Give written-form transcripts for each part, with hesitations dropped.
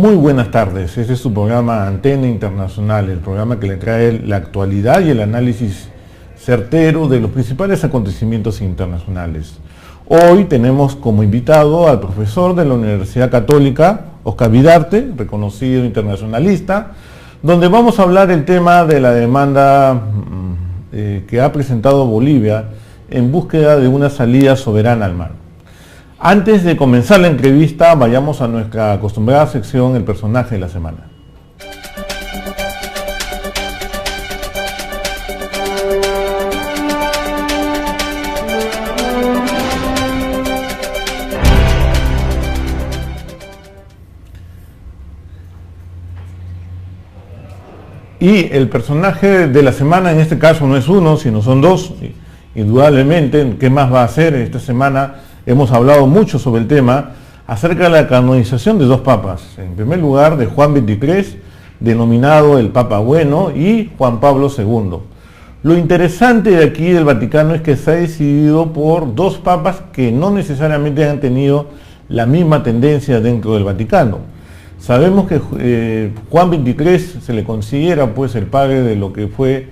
Muy buenas tardes, este es su programa Antena Internacional, el programa que le trae la actualidad y el análisis certero de los principales acontecimientos internacionales. Hoy tenemos como invitado al profesor de la Universidad Católica, Oscar Vidarte, reconocido internacionalista, donde vamos a hablar el tema de la demanda que ha presentado Bolivia en búsqueda de una salida soberana al mar. Antes de comenzar la entrevista, vayamos a nuestra acostumbrada sección, el personaje de la semana. Y el personaje de la semana en este caso no es uno, sino son dos. Indudablemente, ¿qué más va a hacer esta semana? Hemos hablado mucho sobre el tema acerca de la canonización de dos papas. En primer lugar, de Juan XXIII, denominado el Papa Bueno, y Juan Pablo II. Lo interesante de aquí del Vaticano es que se ha decidido por dos papas que no necesariamente han tenido la misma tendencia dentro del Vaticano. Sabemos que Juan XXIII se le considera pues el padre de lo que fue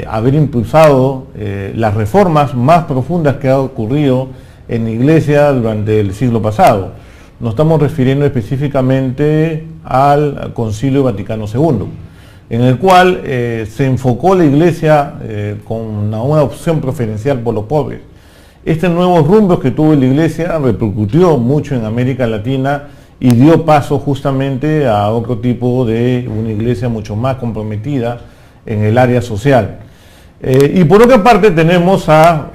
haber impulsado las reformas más profundas que ha ocurrido en la Iglesia durante el siglo pasado. Nos estamos refiriendo específicamente al Concilio Vaticano II, en el cual se enfocó la Iglesia con una opción preferencial por los pobres. Este nuevo rumbo que tuvo la Iglesia repercutió mucho en América Latina y dio paso justamente a otro tipo de una Iglesia mucho más comprometida en el área social. Y por otra parte tenemos a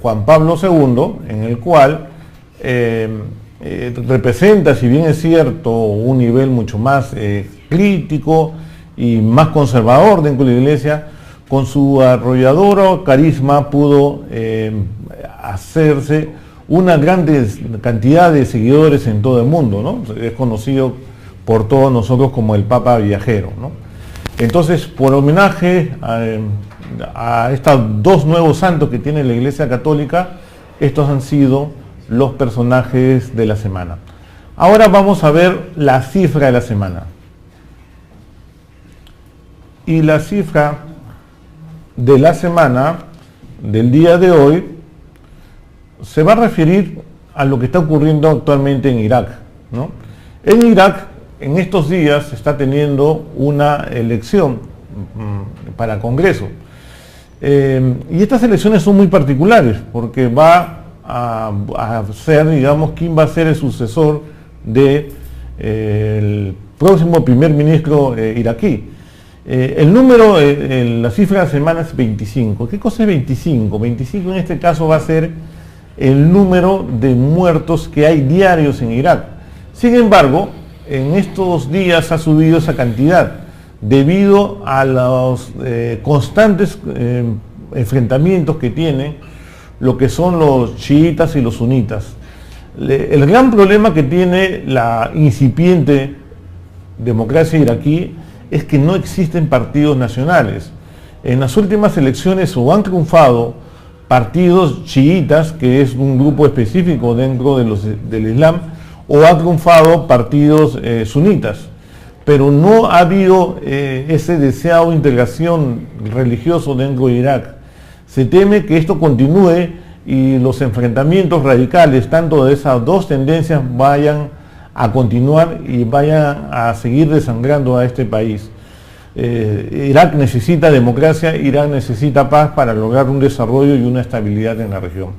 Juan Pablo II, en el cual representa, si bien es cierto, un nivel mucho más crítico y más conservador dentro de la Iglesia, con su arrollador carisma pudo hacerse una gran cantidad de seguidores en todo el mundo, ¿no? Es conocido por todos nosotros como el Papa Viajero, ¿no? Entonces, por homenaje a estos dos nuevos santos que tiene la Iglesia Católica, estos han sido los personajes de la semana. Ahora vamos a ver la cifra de la semana. Y la cifra de la semana, del día de hoy, se va a referir a lo que está ocurriendo actualmente en Irak, ¿no? En Irak, en estos días, se está teniendo una elección para Congreso. Y estas elecciones son muy particulares, porque va a ser, digamos, quién va a ser el sucesor del próximo primer ministro iraquí. El número, la cifra de la semana es 25. ¿Qué cosa es 25? 25 en este caso va a ser el número de muertos que hay diarios en Irak. Sin embargo, en estos días ha subido esa cantidad debido a los constantes enfrentamientos que tienen lo que son los chiitas y los sunitas. El gran problema que tiene la incipiente democracia iraquí es que no existen partidos nacionales. En las últimas elecciones o han triunfado partidos chiitas, que es un grupo específico dentro del Islam, o han triunfado partidos sunitas, pero no ha habido ese deseado integración religioso dentro de Irak. Se teme que esto continúe y los enfrentamientos radicales, tanto de esas dos tendencias, vayan a continuar y vayan a seguir desangrando a este país. Irak necesita democracia, Irak necesita paz para lograr un desarrollo y una estabilidad en la región.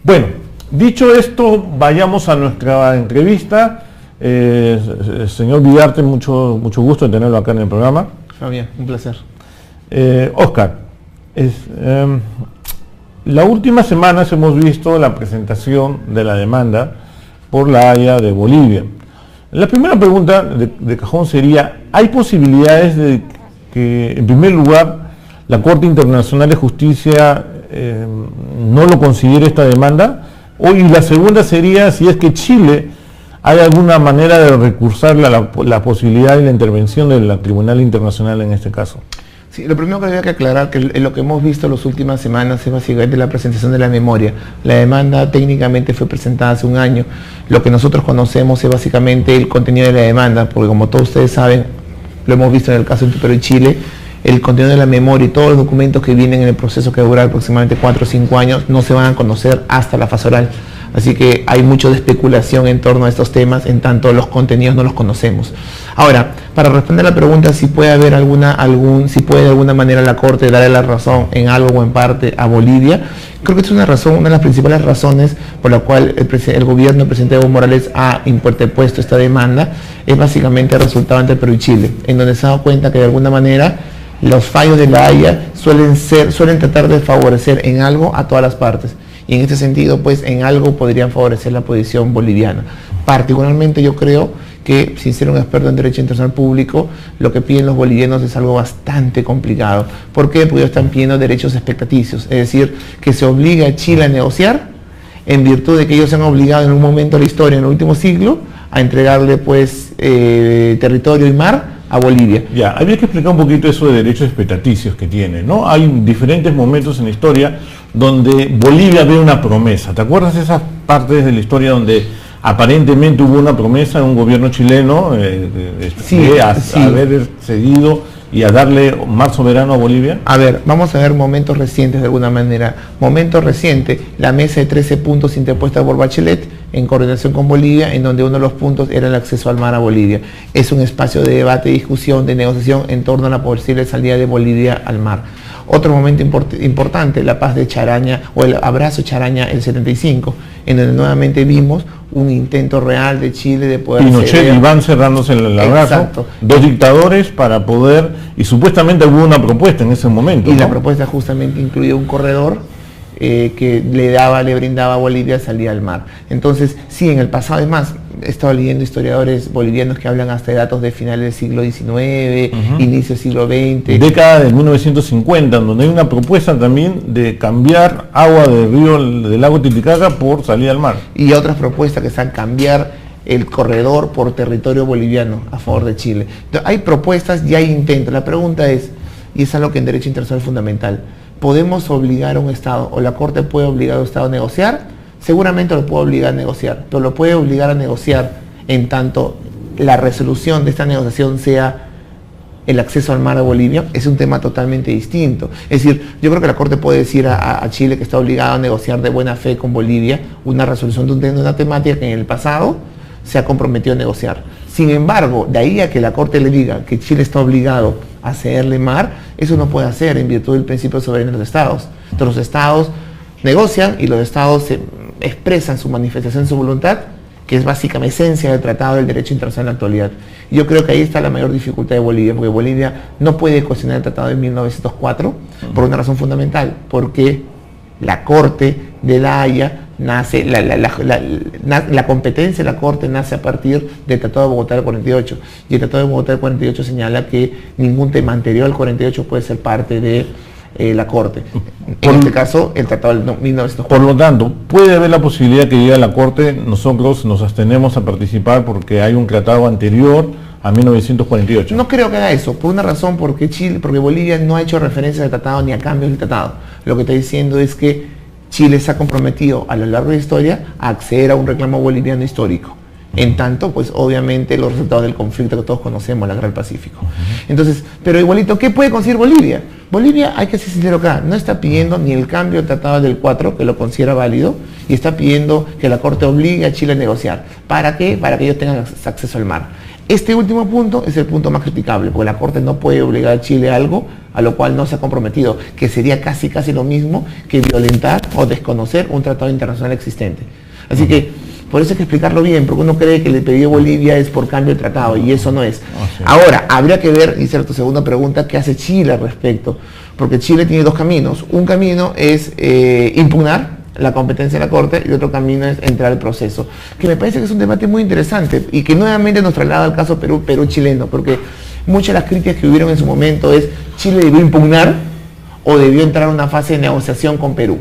Bueno, dicho esto, vayamos a nuestra entrevista. Señor Vidarte, mucho gusto de tenerlo acá en el programa. Fabián, un placer. Oscar, la última semana hemos visto la presentación de la demanda por la Haya de Bolivia. La primera pregunta de cajón sería, ¿hay posibilidades de que, en primer lugar, la Corte Internacional de Justicia no lo considere esta demanda? Y la segunda sería, si es que Chile hay alguna manera de recursar la posibilidad de la intervención del Tribunal Internacional en este caso. Sí, lo primero que había que aclarar que lo que hemos visto en las últimas semanas es básicamente la presentación de la memoria. La demanda técnicamente fue presentada hace un año. Lo que nosotros conocemos es básicamente el contenido de la demanda, porque como todos ustedes saben, lo hemos visto en el caso de Perú y Chile, el contenido de la memoria y todos los documentos que vienen en el proceso que dura aproximadamente 4 o 5 años no se van a conocer hasta la fase oral. Así que hay mucho de especulación en torno a estos temas, en tanto los contenidos no los conocemos. Ahora, para responder a la pregunta si puede haber si puede de alguna manera la Corte darle la razón en algo o en parte a Bolivia, creo que es una de las principales razones por la cual el gobierno del presidente Evo Morales ha interpuesto esta demanda, es básicamente el resultado entre Perú y Chile, en donde se ha dado cuenta que de alguna manera los fallos de la Haya suelen tratar de favorecer en algo a todas las partes. Y en este sentido, pues en algo podrían favorecer la posición boliviana. Particularmente yo creo que, sin ser un experto en derecho internacional público, lo que piden los bolivianos es algo bastante complicado. ¿Por qué? Porque ellos están pidiendo derechos expectaticios, es decir, que se obliga a Chile a negociar en virtud de que ellos se han obligado en un momento de la historia, en el último siglo, a entregarle pues territorio y mar a Bolivia. Ya, había que explicar un poquito eso de derechos expectaticios que tiene, ¿no? Hay diferentes momentos en la historia donde Bolivia ve una promesa. ¿Te acuerdas de esas partes de la historia donde aparentemente hubo una promesa de un gobierno chileno a haber cedido y a darle mar soberano a Bolivia? A ver, vamos a ver momentos recientes de alguna manera. Momento reciente, la mesa de 13 puntos interpuesta por Bachelet en coordinación con Bolivia, en donde uno de los puntos era el acceso al mar a Bolivia. Es un espacio de debate, discusión, de negociación en torno a la posible salida de Bolivia al mar. Otro momento importante, la paz de Charaña o el abrazo Charaña el 75, en donde nuevamente vimos un intento real de Chile de poder Pinochet y Iván cerrándose el abrazo. Exacto. Dos dictadores para poder, y supuestamente hubo una propuesta en ese momento, y ¿no? La propuesta justamente incluía un corredor que le brindaba a Bolivia salida al mar. Entonces, sí, en el pasado, además, he estado leyendo historiadores bolivianos que hablan hasta de datos de finales del siglo XIX, inicio del siglo XX. Década de 1950, donde hay una propuesta también de cambiar agua del lago Titicaca por salida al mar. Y otras propuestas que están cambiar el corredor por territorio boliviano a favor de Chile. Entonces, hay propuestas y hay intentos. La pregunta es, y es algo que en derecho internacional es fundamental, ¿podemos obligar a un Estado, o la Corte puede obligar a un Estado a negociar? Seguramente lo puede obligar a negociar, pero lo puede obligar a negociar en tanto la resolución de esta negociación sea el acceso al mar a Bolivia. Es un tema totalmente distinto. Es decir, yo creo que la Corte puede decir a Chile que está obligado a negociar de buena fe con Bolivia una resolución de una temática que en el pasado se ha comprometido a negociar. Sin embargo, de ahí a que la Corte le diga que Chile está obligado a cederle mar, eso no puede hacer en virtud del principio de soberanía de los Estados. Entonces los Estados negocian y los Estados expresan su manifestación, su voluntad, que es básicamente esencia del Tratado del Derecho Internacional en la actualidad. Y yo creo que ahí está la mayor dificultad de Bolivia, porque Bolivia no puede cuestionar el Tratado de 1904 por una razón fundamental, porque la Corte de la Haya nace, la competencia de la Corte nace a partir del Tratado de Bogotá del 48, y el Tratado de Bogotá del 48 señala que ningún tema anterior al 48 puede ser parte de la Corte. En este caso, el Tratado del 1904. Por lo tanto, puede haber la posibilidad que llegue a la Corte, nosotros nos abstenemos a participar porque hay un tratado anterior a 1948. No creo que haga eso, por una razón, porque Bolivia no ha hecho referencia al tratado ni a cambios del tratado. Lo que está diciendo es que Chile se ha comprometido a lo largo de la historia a acceder a un reclamo boliviano histórico. En tanto, pues obviamente los resultados del conflicto que todos conocemos, la Guerra del Pacífico. Entonces, pero igualito, ¿qué puede conseguir Bolivia? Bolivia, hay que ser sincero acá, no está pidiendo ni el cambio del Tratado del 4, que lo considera válido, y está pidiendo que la Corte obligue a Chile a negociar. ¿Para qué? Para que ellos tengan acceso al mar. Este último punto es el punto más criticable, porque la Corte no puede obligar a Chile a algo a lo cual no se ha comprometido, que sería casi lo mismo que violentar o desconocer un tratado internacional existente. Así que, por eso hay que explicarlo bien, porque uno cree que le pedido Bolivia es por cambio de tratado, y eso no es. Sí. Ahora, habría que ver, y ser tu segunda pregunta, ¿qué hace Chile al respecto? Porque Chile tiene dos caminos. Un camino es impugnar la competencia de la Corte, y otro camino es entrar al proceso, que me parece que es un debate muy interesante y que nuevamente nos traslada al caso Perú chileno, porque muchas de las críticas que hubieron en su momento es Chile debió impugnar o debió entrar a una fase de negociación con Perú.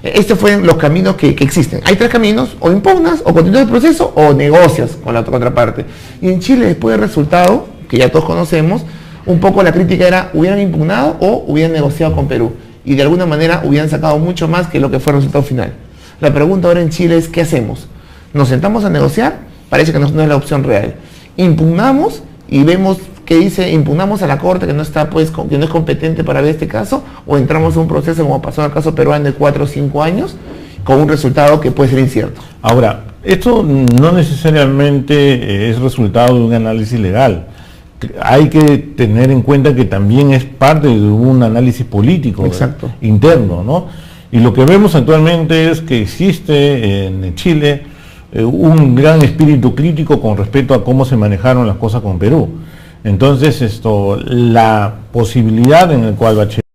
Estos fueron los caminos que existen. Hay tres caminos: o impugnas, o continúas el proceso, o negocias con la contraparte. Y en Chile, después del resultado, que ya todos conocemos, Un poco la crítica era, hubieran impugnado o hubieran negociado con Perú. Y de alguna manera hubieran sacado mucho más que lo que fue el resultado final. La pregunta ahora en Chile es, ¿qué hacemos? ¿Nos sentamos a negociar? Parece que no es la opción real. ¿Impugnamos y vemos qué dice, impugnamos a la Corte que no está, pues, que no es competente para ver este caso? ¿O entramos a un proceso como pasó en el caso peruano de 4 o 5 años con un resultado que puede ser incierto? Ahora, esto no necesariamente es resultado de un análisis legal. Hay que tener en cuenta que también es parte de un análisis político interno, ¿no? Y lo que vemos actualmente es que existe en Chile un gran espíritu crítico con respecto a cómo se manejaron las cosas con Perú. Entonces, la posibilidad en la cual Bachelet